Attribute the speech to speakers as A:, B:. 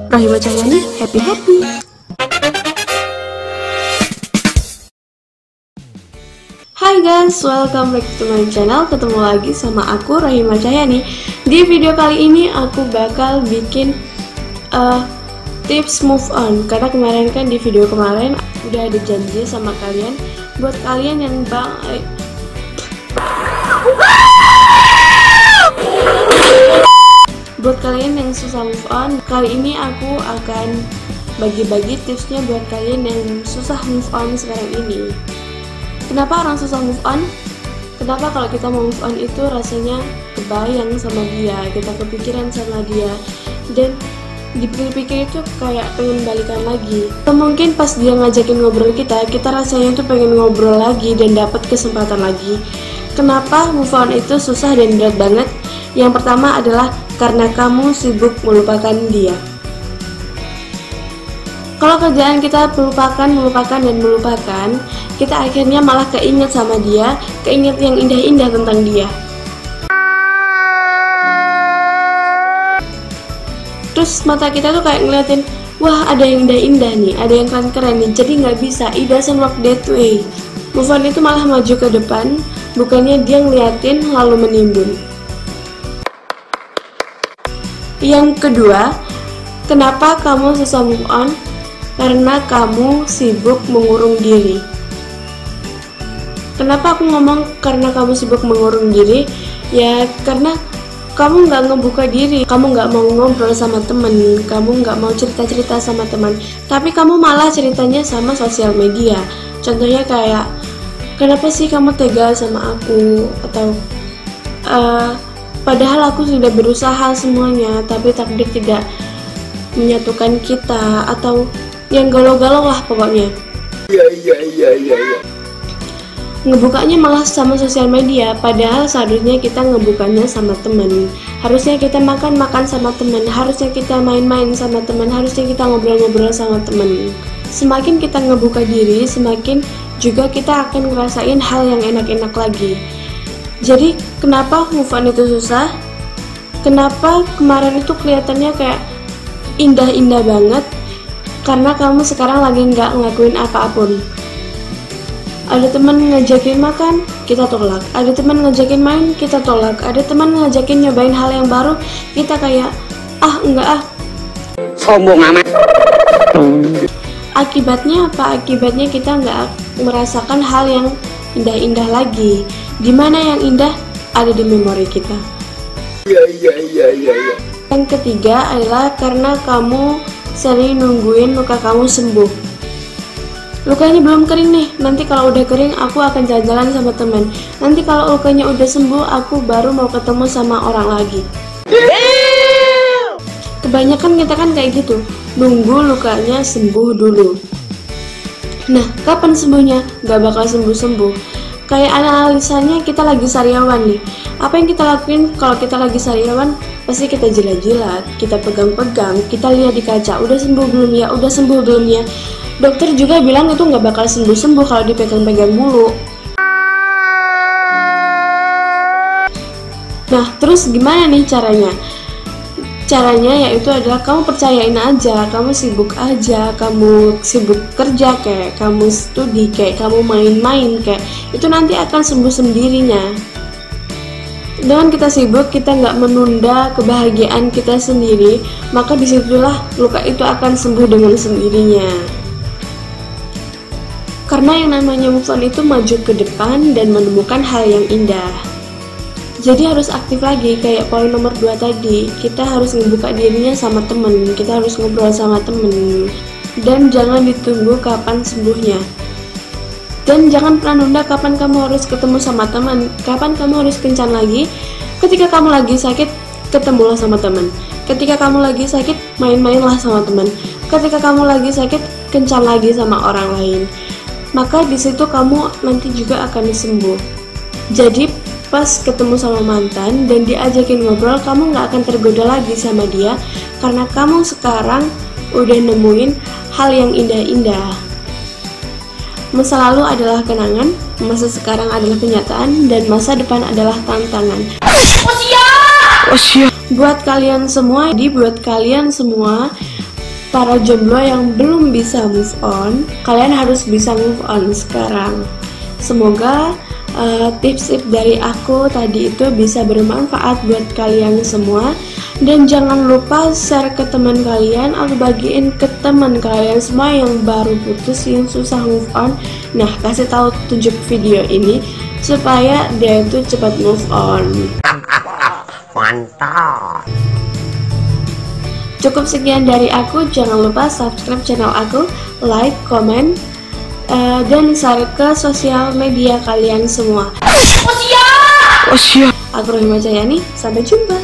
A: Rahima Cahyani, happy. Hai guys, welcome back to my channel. Ketemu lagi sama aku, Rahima Cahyani. Di video kali ini aku bakal bikin tips move on. Karena kemarin kan di video kemarin udah ada janji sama kalian, buat kalian yang buat kalian yang susah move on, kali ini aku akan bagi-bagi tipsnya buat kalian yang susah move on sekarang ini. Kenapa orang susah move on? Kenapa kalau kita mau move on itu rasanya kebayang sama dia, kita kepikiran sama dia, dan dipikir-pikir itu kayak pengen balikan lagi. Atau mungkin pas dia ngajakin ngobrol kita rasanya tuh pengen ngobrol lagi dan dapat kesempatan lagi. Kenapa move on itu susah dan berat banget? Yang pertama adalah karena kamu sibuk melupakan dia. Kalau kerjaan kita melupakan, kita akhirnya malah keinget sama dia, keinget yang indah-indah tentang dia. Terus mata kita tuh kayak ngeliatin, wah ada yang indah-indah nih, ada yang keren-keren nih, jadi nggak bisa, it doesn't work that way. Move on itu malah maju ke depan, bukannya dia ngeliatin lalu menimbun. Yang kedua, kenapa kamu susah move on? Karena kamu sibuk mengurung diri. Kenapa aku ngomong karena kamu sibuk mengurung diri? Ya karena kamu nggak ngebuka diri, kamu nggak mau ngobrol sama temen, kamu nggak mau cerita-cerita sama teman, tapi kamu malah ceritanya sama sosial media. Contohnya kayak, kenapa sih kamu tega sama aku? Atau padahal aku sudah berusaha semuanya, tapi takdir tidak menyatukan kita, atau yang galau-galau lah pokoknya. Iya. Ngebukanya malah sama sosial media, padahal seharusnya kita ngebukanya sama temen. Harusnya kita makan sama temen, harusnya kita main-main sama temen, harusnya kita ngobrol-ngobrol sama temen. Semakin kita ngebuka diri, semakin juga kita akan ngerasain hal yang enak-enak lagi. Jadi kenapa move on itu susah? Kenapa kemarin itu kelihatannya kayak indah-indah banget? Karena kamu sekarang lagi nggak ngelakuin apa-apun. Ada teman ngajakin makan, kita tolak. Ada teman ngajakin main, kita tolak. Ada teman ngajakin nyobain hal yang baru, kita kayak enggak.
B: Sombong amat.
A: Akibatnya apa? Akibatnya kita nggak merasakan hal yang indah-indah lagi. Dimana yang indah ada di memori kita. Iya. Yang ketiga adalah karena kamu sering nungguin luka kamu sembuh. Lukanya belum kering nih, nanti kalau udah kering aku akan jalan-jalan sama temen. Nanti kalau lukanya udah sembuh aku baru mau ketemu sama orang lagi. Kebanyakan kita kan kayak gitu, nunggu lukanya sembuh dulu. Nah, kapan sembuhnya? Gak bakal sembuh-sembuh. Kayak analisanya kita lagi sariawan nih. Apa yang kita lakuin kalau kita lagi sariawan? Pasti kita jilat-jilat, kita pegang-pegang, kita lihat di kaca, udah sembuh belum ya? Udah sembuh belum ya? Dokter juga bilang itu nggak bakal sembuh-sembuh kalau dipegang-pegang mulu. Nah, terus gimana nih caranya? Caranya yaitu adalah kamu percayain aja, kamu sibuk aja, kamu sibuk kerja kayak, kamu studi kayak, kamu main-main kayak, itu nanti akan sembuh sendirinya. Dengan kita sibuk, kita nggak menunda kebahagiaan kita sendiri, maka disitulah luka itu akan sembuh dengan sendirinya. Karena yang namanya move on itu maju ke depan dan menemukan hal yang indah. Jadi harus aktif lagi, kayak poin nomor 2 tadi, kita harus ngebuka dirinya sama temen, kita harus ngobrol sama temen, dan jangan ditunggu kapan sembuhnya. Dan jangan pernah nunda kapan kamu harus ketemu sama teman, kapan kamu harus kencan lagi. Ketika kamu lagi sakit, ketemulah sama teman. Ketika kamu lagi sakit, main-mainlah sama teman. Ketika kamu lagi sakit, kencan lagi sama orang lain. Maka disitu kamu nanti juga akan sembuh. Jadi pas ketemu sama mantan dan diajakin ngobrol, kamu gak akan tergoda lagi sama dia, karena kamu sekarang udah nemuin hal yang indah-indah. Masa lalu adalah kenangan, masa sekarang adalah kenyataan, dan masa depan adalah tantangan. Buat kalian semua, para jomblo yang belum bisa move on, kalian harus bisa move on sekarang. Semoga tips-tips dari aku tadi itu bisa bermanfaat buat kalian semua. Dan jangan lupa share ke teman kalian atau bagiin ke teman kalian semua yang baru putus, yang susah move on. Nah, kasih tahu, tunjuk video ini supaya dia itu cepat move on.
B: Mantap.
A: Cukup sekian dari aku. Jangan lupa subscribe channel aku, like, komen, dan share ke sosial media kalian semua. Aku Rohima Jayani, sampai jumpa.